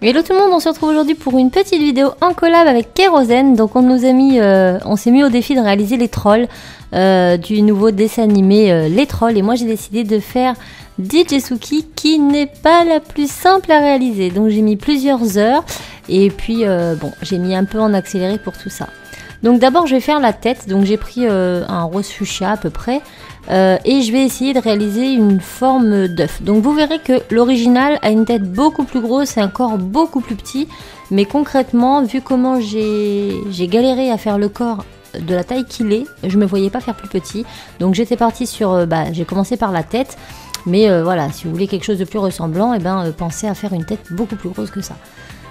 Hello tout le monde, on se retrouve aujourd'hui pour une petite vidéo en collab avec Kérosène. Donc on s'est mis au défi de réaliser les trolls du nouveau dessin animé Les Trolls. Et moi j'ai décidé de faire Dijetsuki qui n'est pas la plus simple à réaliser. Donc j'ai mis plusieurs heures et puis bon, j'ai mis un peu en accéléré pour tout ça. Donc d'abord je vais faire la tête, donc j'ai pris un rose fuchsia à peu près et je vais essayer de réaliser une forme d'œuf. Donc vous verrez que l'original a une tête beaucoup plus grosse et un corps beaucoup plus petit, mais concrètement vu comment j'ai galéré à faire le corps de la taille qu'il est, je me voyais pas faire plus petit, donc j'étais partie sur, j'ai commencé par la tête, mais voilà, si vous voulez quelque chose de plus ressemblant, et pensez à faire une tête beaucoup plus grosse que ça.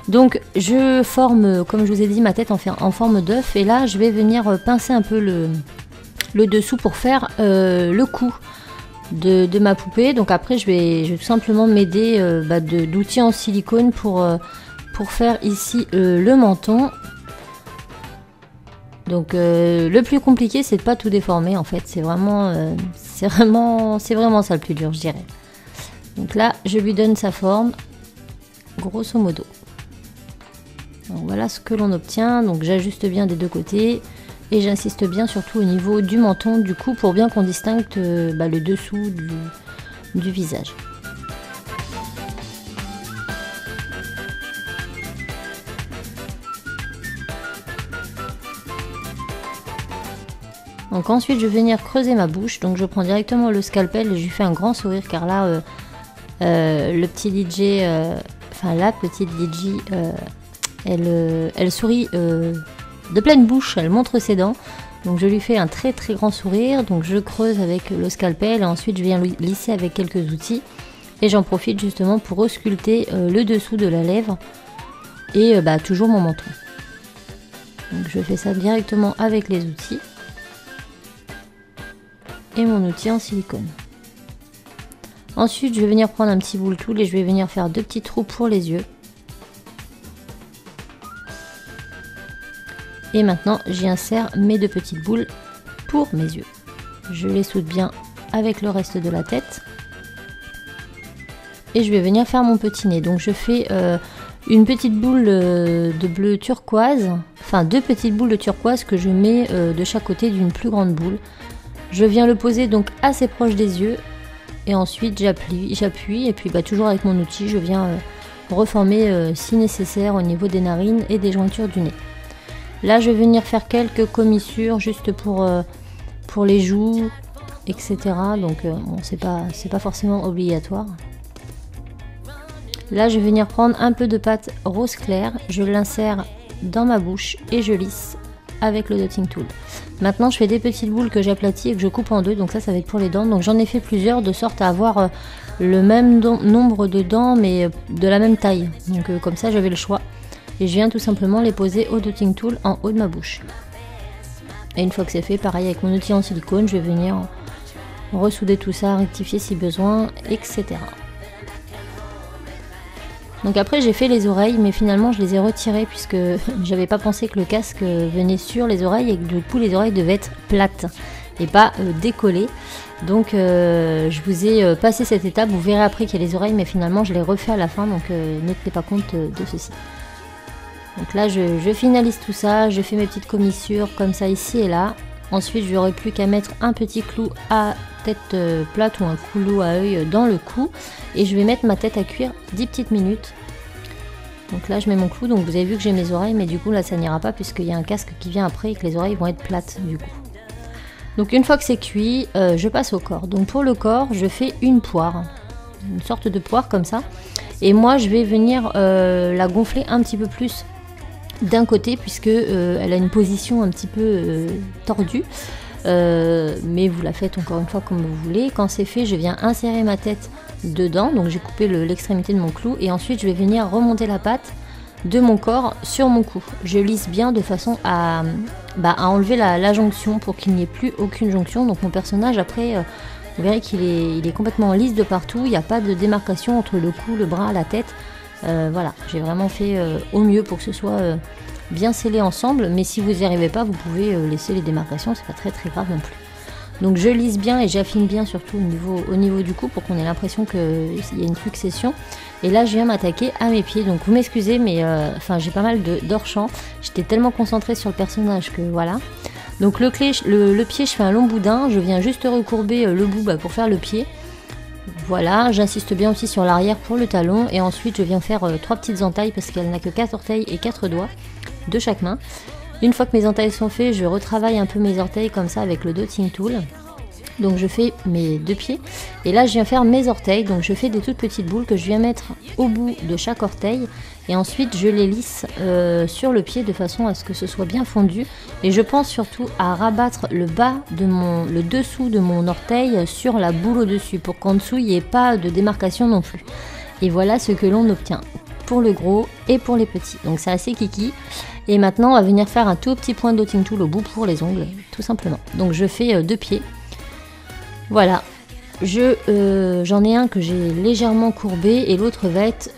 Donc je forme, comme je vous ai dit, ma tête en forme d'œuf et là je vais venir pincer un peu le dessous pour faire le cou de ma poupée. Donc après je vais tout simplement m'aider d'outils en silicone pour faire ici le menton. Donc le plus compliqué c'est de pas tout déformer en fait, c'est vraiment ça le plus dur je dirais. Donc là je lui donne sa forme grosso modo. Donc voilà ce que l'on obtient, donc j'ajuste bien des deux côtés et j'insiste bien surtout au niveau du menton, du cou, pour bien qu'on distingue le dessous du visage. Donc ensuite je vais venir creuser ma bouche, donc je prends directement le scalpel et je lui fais un grand sourire car là le petit DJ, la petite DJ, elle sourit de pleine bouche, elle montre ses dents. Donc je lui fais un très très grand sourire. Donc je creuse avec le scalpel et ensuite je viens lisser avec quelques outils. Et j'en profite justement pour ausculter le dessous de la lèvre et toujours mon menton. Donc je fais ça directement avec les outils et mon outil en silicone. Ensuite je vais venir prendre un petit boule tool et je vais venir faire deux petits trous pour les yeux. Et maintenant, j'y insère mes deux petites boules pour mes yeux. Je les soude bien avec le reste de la tête. Et je vais venir faire mon petit nez. Donc je fais une petite boule de bleu turquoise. Enfin, deux petites boules de turquoise que je mets de chaque côté d'une plus grande boule. Je viens le poser donc assez proche des yeux. Et ensuite, j'appuie. Et puis toujours avec mon outil, je viens reformer si nécessaire au niveau des narines et des jointures du nez. Là, je vais venir faire quelques commissures juste pour les joues, etc. Donc, bon, c'est pas forcément obligatoire. Là, je vais venir prendre un peu de pâte rose clair. Je l'insère dans ma bouche et je lisse avec le dotting tool. Maintenant, je fais des petites boules que j'aplatis et que je coupe en deux. Donc ça va être pour les dents. Donc j'en ai fait plusieurs de sorte à avoir le même nombre de dents, mais de la même taille. Donc comme ça, j'avais le choix. Et je viens tout simplement les poser au dotting tool en haut de ma bouche. Et une fois que c'est fait, pareil avec mon outil en silicone, je vais venir ressouder tout ça, rectifier si besoin, etc. Donc après j'ai fait les oreilles, mais finalement je les ai retirées puisque j'avais pas pensé que le casque venait sur les oreilles et que du coup les oreilles devaient être plates et pas décollées. Donc je vous ai passé cette étape, vous verrez après qu'il y a les oreilles, mais finalement je les refais à la fin, donc ne tenez pas compte de ceci. Donc là je finalise tout ça, je fais mes petites commissures comme ça ici et là. Ensuite j'aurai plus qu'à mettre un petit clou à tête plate ou un clou à œil dans le cou. Et je vais mettre ma tête à cuire 10 petites minutes. Donc là je mets mon clou, donc vous avez vu que j'ai mes oreilles, mais du coup là ça n'ira pas puisqu'il y a un casque qui vient après et que les oreilles vont être plates du coup. Donc une fois que c'est cuit, je passe au corps. Donc pour le corps je fais une poire, une sorte de poire comme ça. Et moi je vais venir la gonfler un petit peu plus d'un côté puisque elle a une position un petit peu tordue, mais vous la faites encore une fois comme vous voulez. Quand c'est fait, je viens insérer ma tête dedans, donc j'ai coupé l'extrémité de mon clou et ensuite je vais venir remonter la pâte de mon corps sur mon cou. Je lisse bien de façon à enlever la jonction pour qu'il n'y ait plus aucune jonction. Donc mon personnage après vous verrez qu'il est complètement lisse de partout, il n'y a pas de démarcation entre le cou, le bras, la tête. Voilà, j'ai vraiment fait au mieux pour que ce soit bien scellé ensemble, mais si vous n'y arrivez pas, vous pouvez laisser les démarcations, c'est pas très grave non plus. Donc je lisse bien et j'affine bien surtout au niveau du cou pour qu'on ait l'impression qu'il y a une succession. Et là je viens m'attaquer à mes pieds, donc vous m'excusez mais enfin j'ai pas mal d'hors-champ. J'étais tellement concentrée sur le personnage que voilà. Donc le pied je fais un long boudin, je viens juste recourber le bout pour faire le pied. Voilà, j'insiste bien aussi sur l'arrière pour le talon et ensuite je viens faire 3 petites entailles parce qu'elle n'a que 4 orteils et 4 doigts de chaque main. Une fois que mes entailles sont faites, je retravaille un peu mes orteils comme ça avec le dotting tool. Donc je fais mes 2 pieds et là je viens faire mes orteils, donc je fais des toutes petites boules que je viens mettre au bout de chaque orteil et ensuite je les lisse sur le pied de façon à ce que ce soit bien fondu et je pense surtout à rabattre le dessous de mon orteil sur la boule au dessus pour qu'en dessous il n'y ait pas de démarcation non plus. Et voilà ce que l'on obtient pour le gros et pour les petits, donc c'est assez kiki. Et maintenant on va venir faire un tout petit point de dotting tool au bout pour les ongles tout simplement. Donc je fais 2 pieds. Voilà, j'en ai un que j'ai légèrement courbé et l'autre va être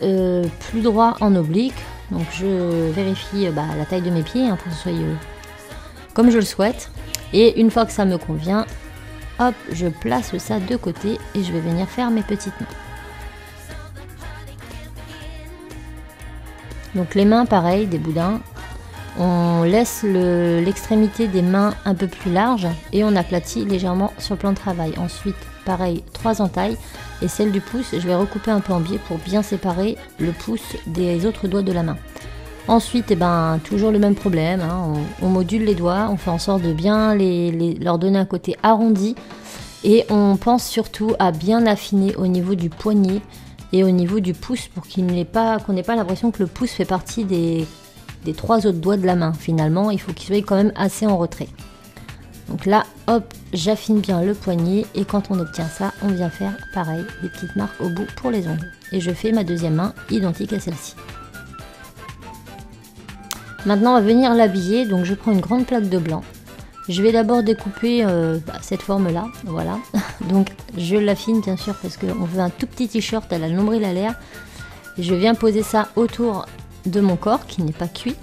plus droit en oblique. Donc je vérifie la taille de mes pieds pour que ce soit comme je le souhaite. Et une fois que ça me convient, hop, je place ça de côté et je vais venir faire mes petites mains. Donc les mains pareil, des boudins. On laisse l'extrémité des mains un peu plus large et on aplatit légèrement sur le plan de travail. Ensuite, pareil, 3 entailles et celle du pouce, je vais recouper un peu en biais pour bien séparer le pouce des autres doigts de la main. Ensuite, toujours le même problème, on module les doigts, on fait en sorte de bien leur donner un côté arrondi et on pense surtout à bien affiner au niveau du poignet et au niveau du pouce pour qu'on n'ait pas l'impression que le pouce fait partie des 3 autres doigts de la main. Finalement, il faut qu'il soit quand même assez en retrait. Donc là, hop, j'affine bien le poignet et quand on obtient ça, on vient faire pareil, des petites marques au bout pour les ongles. Et je fais ma deuxième main identique à celle-ci. Maintenant, on va venir l'habiller. Donc je prends une grande plaque de blanc. Je vais d'abord découper cette forme-là, voilà. Donc je l'affine bien sûr parce qu'on veut un tout petit t-shirt à la nombril à l'air. Je viens poser ça autour de mon corps qui n'est pas cuit.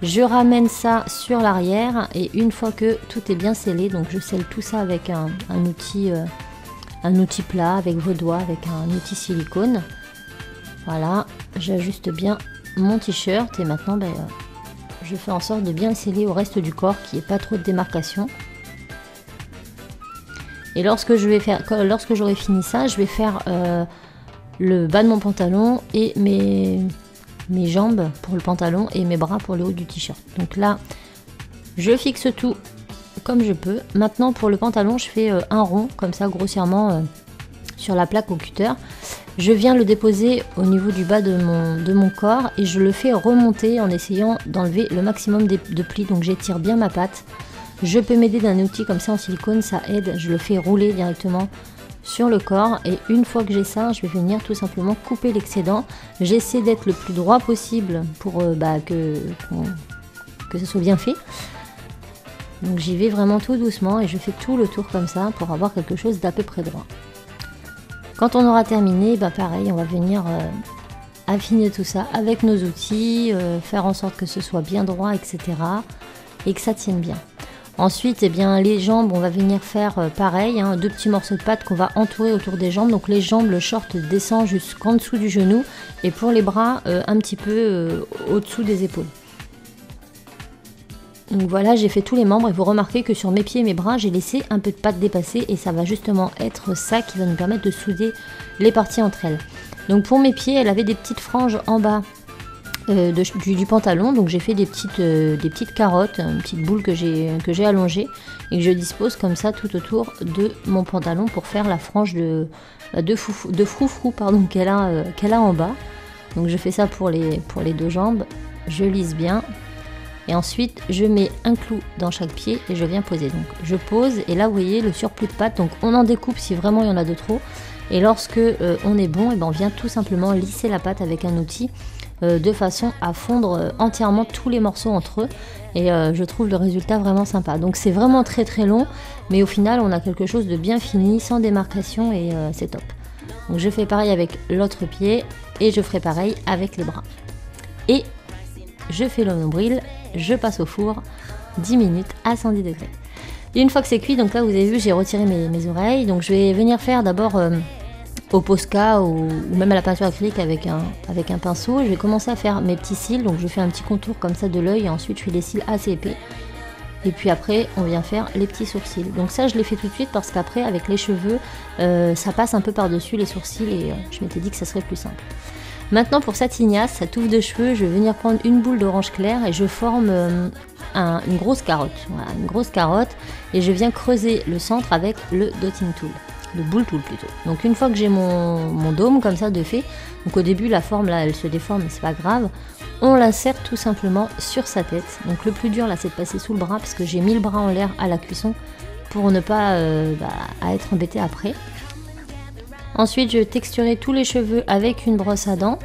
Je ramène ça sur l'arrière et une fois que tout est bien scellé, donc je scelle tout ça avec un outil plat avec vos doigts, avec un outil silicone. Voilà, j'ajuste bien mon t-shirt et maintenant je fais en sorte de bien le sceller au reste du corps, qu'il n'y ait pas trop de démarcation. Et lorsque j'aurai fini ça, je vais faire le bas de mon pantalon et mes jambes pour le pantalon et mes bras pour le haut du t-shirt. Donc là, je fixe tout comme je peux. Maintenant pour le pantalon, je fais un rond comme ça grossièrement sur la plaque au cutter. Je viens le déposer au niveau du bas de mon corps et je le fais remonter en essayant d'enlever le maximum de plis. Donc j'étire bien ma patte. Je peux m'aider d'un outil comme ça en silicone, ça aide. Je le fais rouler directement sur le corps et une fois que j'ai ça, je vais venir tout simplement couper l'excédent. J'essaie d'être le plus droit possible pour que ce soit bien fait. Donc j'y vais vraiment tout doucement et je fais tout le tour comme ça pour avoir quelque chose d'à peu près droit. Quand on aura terminé, pareil, on va venir affiner tout ça avec nos outils, faire en sorte que ce soit bien droit, etc. et que ça tienne bien. Ensuite, les jambes, on va venir faire pareil, 2 petits morceaux de pâte qu'on va entourer autour des jambes. Donc les jambes, le short descend jusqu'en dessous du genou et pour les bras, un petit peu au-dessous des épaules. Donc voilà, j'ai fait tous les membres et vous remarquez que sur mes pieds et mes bras, j'ai laissé un peu de pâte dépasser et ça va justement être ça qui va nous permettre de souder les parties entre elles. Donc pour mes pieds, elle avait des petites franges en bas du pantalon, donc j'ai fait des petites carottes, une petite boule que j'ai allongée et que je dispose comme ça tout autour de mon pantalon pour faire la frange de froufrou qu'elle a en bas. Donc je fais ça pour les 2 jambes, je lisse bien. Et ensuite, je mets un clou dans chaque pied et je viens poser. Donc, je pose et là, vous voyez le surplus de pâte. Donc, on en découpe si vraiment il y en a de trop. Et lorsque on est bon, on vient tout simplement lisser la pâte avec un outil de façon à fondre entièrement tous les morceaux entre eux. Et je trouve le résultat vraiment sympa. Donc, c'est vraiment très très long. Mais au final, on a quelque chose de bien fini, sans démarcation et c'est top. Donc, je fais pareil avec l'autre pied et je ferai pareil avec les bras. Et je fais le nombril. Je passe au four 10 minutes à 110 degrés. Et une fois que c'est cuit, donc là vous avez vu j'ai retiré mes oreilles, donc je vais venir faire d'abord au Posca ou même à la peinture acrylique avec un pinceau. Je vais commencer à faire mes petits cils, donc je fais un petit contour comme ça de l'œil et ensuite je fais des cils assez épais. Et puis après on vient faire les petits sourcils. Donc ça je l'ai fait tout de suite parce qu'après avec les cheveux ça passe un peu par dessus les sourcils et je m'étais dit que ça serait plus simple. Maintenant pour sa tignasse, sa touffe de cheveux, je vais venir prendre une boule d'orange clair et je forme une grosse carotte. Voilà, une grosse carotte et je viens creuser le centre avec le dotting tool. Le boule tool plutôt. Donc une fois que j'ai mon dôme comme ça de fait, donc au début la forme là elle se déforme mais c'est pas grave, on l'insère tout simplement sur sa tête. Donc le plus dur là c'est de passer sous le bras parce que j'ai mis le bras en l'air à la cuisson pour ne pas à être embêté après. Ensuite je texturerai tous les cheveux avec une brosse à dents.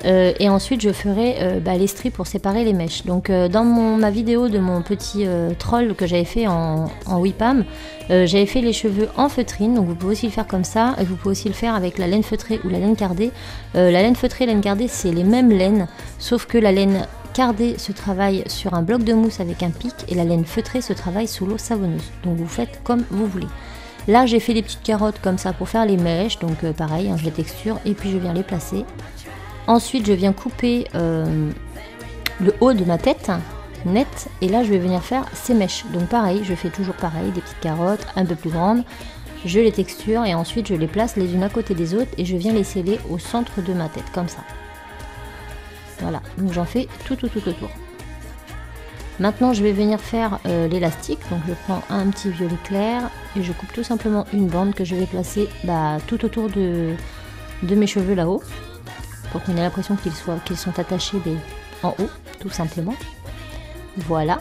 Et ensuite je ferai les stries pour séparer les mèches. Donc dans ma vidéo de mon petit troll que j'avais fait en Whipham, j'avais fait les cheveux en feutrine, donc vous pouvez aussi le faire comme ça, et vous pouvez aussi le faire avec la laine feutrée ou la laine cardée. La laine feutrée et la laine cardée c'est les mêmes laines, sauf que la laine cardée se travaille sur un bloc de mousse avec un pic et la laine feutrée se travaille sous l'eau savonneuse. Donc vous faites comme vous voulez. Là j'ai fait des petites carottes comme ça pour faire les mèches, donc pareil, je les texture et puis je viens les placer. Ensuite, je viens couper le haut de ma tête, net, et là, je vais venir faire ces mèches. Donc pareil, je fais toujours pareil, des petites carottes un peu plus grandes, je les texture et ensuite je les place les unes à côté des autres et je viens les sceller au centre de ma tête, comme ça. Voilà, donc j'en fais tout autour. Maintenant, je vais venir faire l'élastique, donc je prends un petit violet clair et je coupe tout simplement une bande que je vais placer tout autour de mes cheveux là-haut. Pour qu'on ait l'impression qu'ils sont attachés en haut, tout simplement. Voilà.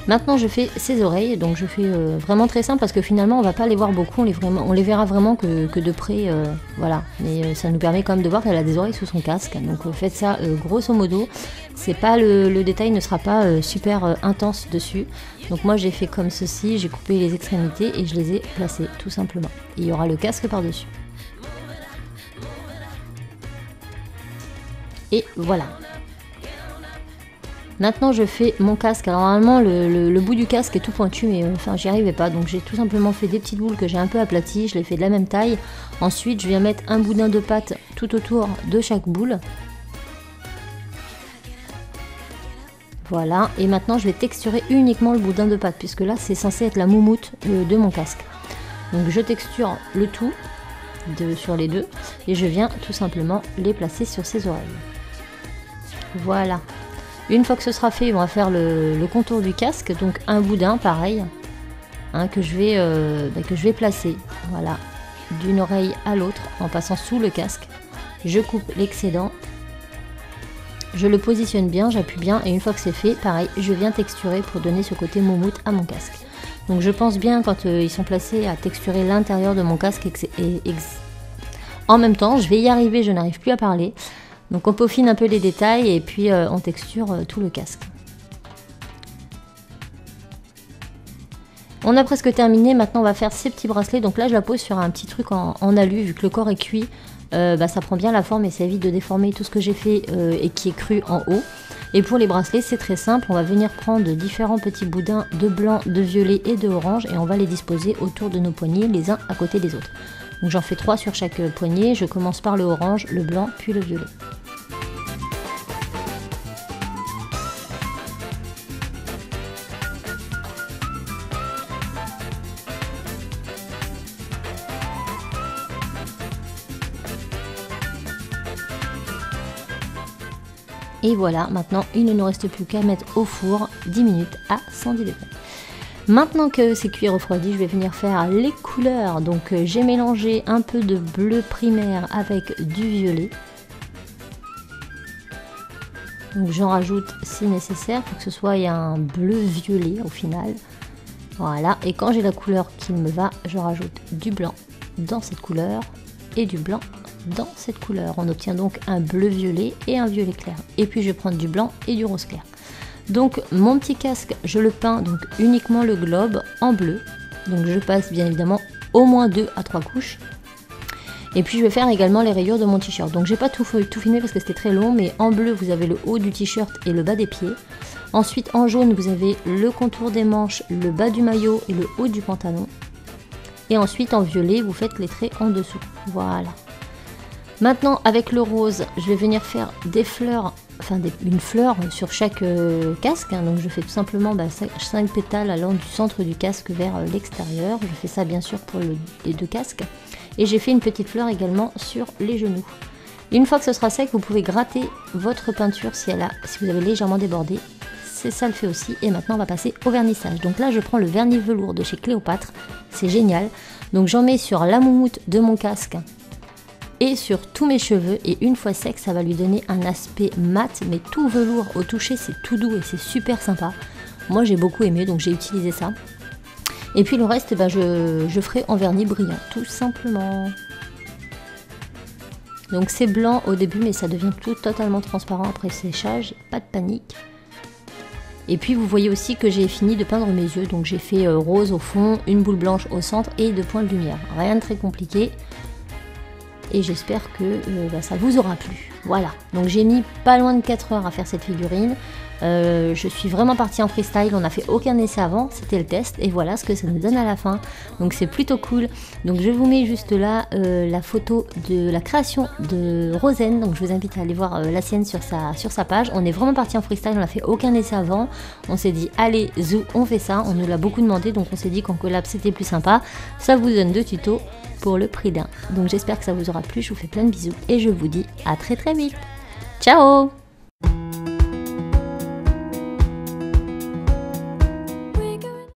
Maintenant je fais ses oreilles, donc je fais vraiment très simple parce que finalement on va pas les voir beaucoup, on les verra vraiment que de près, voilà. Mais ça nous permet quand même de voir qu'elle a des oreilles sous son casque, donc faites ça grosso modo. C'est pas le détail ne sera pas super intense dessus. Donc moi j'ai fait comme ceci, j'ai coupé les extrémités et je les ai placées tout simplement. Et il y aura le casque par dessus. Et voilà. Maintenant je fais mon casque. Alors normalement le bout du casque est tout pointu mais enfin j'y arrivais pas. Donc j'ai tout simplement fait des petites boules que j'ai un peu aplaties. Je les fais de la même taille. Ensuite je viens mettre un boudin de pâte tout autour de chaque boule. Voilà. Et maintenant je vais texturer uniquement le boudin de pâte. Puisque là c'est censé être la moumoute de mon casque. Donc je texture le tout sur les deux. Et je viens tout simplement les placer sur ses oreilles. Voilà. Une fois que ce sera fait, on va faire le contour du casque. Donc un boudin pareil que je vais placer. Voilà, d'une oreille à l'autre en passant sous le casque. Je coupe l'excédent. Je le positionne bien, j'appuie bien et une fois que c'est fait, pareil, je viens texturer pour donner ce côté moumoute à mon casque. Donc je pense bien quand ils sont placés à texturer l'intérieur de mon casque en même temps, je vais y arriver, je n'arrive plus à parler. Donc on peaufine un peu les détails et puis on texture tout le casque. On a presque terminé, maintenant on va faire ces petits bracelets. Donc là je la pose sur un petit truc en alu, vu que le corps est cuit, ça prend bien la forme et ça évite de déformer tout ce que j'ai fait et qui est cru en haut. Et pour les bracelets c'est très simple, on va venir prendre différents petits boudins de blanc, de violet et de orange et on va les disposer autour de nos poignets les uns à côté des autres. Donc j'en fais 3 sur chaque poignet, je commence par le orange, le blanc puis le violet. Et voilà, maintenant il ne nous reste plus qu'à mettre au four 10 minutes à 110 degrés. Maintenant que c'est cuit et refroidi, je vais venir faire les couleurs. Donc j'ai mélangé un peu de bleu primaire avec du violet. Donc j'en rajoute si nécessaire pour que ce soit un bleu-violet au final. Voilà, et quand j'ai la couleur qui me va, je rajoute du blanc dans cette couleur et du blanc dans cette couleur. On obtient donc un bleu-violet et un violet clair. Et puis je vais prendre du blanc et du rose clair. Donc mon petit casque, je le peins donc uniquement le globe en bleu. Donc je passe bien évidemment au moins 2 à 3 couches. Et puis je vais faire également les rayures de mon t-shirt. Donc j'ai pas tout filmé parce que c'était très long, mais en bleu vous avez le haut du t-shirt et le bas des pieds. Ensuite en jaune vous avez le contour des manches, le bas du maillot et le haut du pantalon. Et ensuite en violet vous faites les traits en dessous. Voilà. Maintenant avec le rose je vais venir faire des fleurs, enfin une fleur sur chaque casque. Donc je fais tout simplement 5 pétales allant du centre du casque vers l'extérieur. Je fais ça bien sûr pour les 2 casques. Et j'ai fait une petite fleur également sur les genoux. Une fois que ce sera sec, vous pouvez gratter votre peinture si vous avez légèrement débordé. C'est ça le fait aussi. Et maintenant on va passer au vernissage. Donc là je prends le vernis velours de chez Cléopâtre. C'est génial. Donc j'en mets sur la moumoute de mon casque et sur tous mes cheveux. Et une fois sec, ça va lui donner un aspect mat, mais tout velours. Au toucher c'est tout doux et c'est super sympa. Moi j'ai beaucoup aimé, donc j'ai utilisé ça. Et puis le reste, je ferai en vernis brillant, tout simplement. Donc c'est blanc au début, mais ça devient tout totalement transparent après séchage, pas de panique. Et puis vous voyez aussi que j'ai fini de peindre mes yeux, donc j'ai fait rose au fond, une boule blanche au centre et 2 points de lumière. Rien de très compliqué. Et j'espère que ça vous aura plu. Voilà, donc j'ai mis pas loin de 4 heures à faire cette figurine. Je suis vraiment partie en freestyle, on n'a fait aucun essai avant, c'était le test. Et voilà ce que ça nous donne à la fin. Donc c'est plutôt cool. Donc je vous mets juste là la photo de la création de Rosen. Donc je vous invite à aller voir la sienne sur sa page. On est vraiment parti en freestyle, on n'a fait aucun essai avant. On s'est dit allez zou, on fait ça. On nous l'a beaucoup demandé, donc on s'est dit qu'en collab c'était plus sympa. Ça vous donne 2 tutos pour le prix d'un. Donc j'espère que ça vous aura plu, je vous fais plein de bisous et je vous dis à très très vite. Ciao!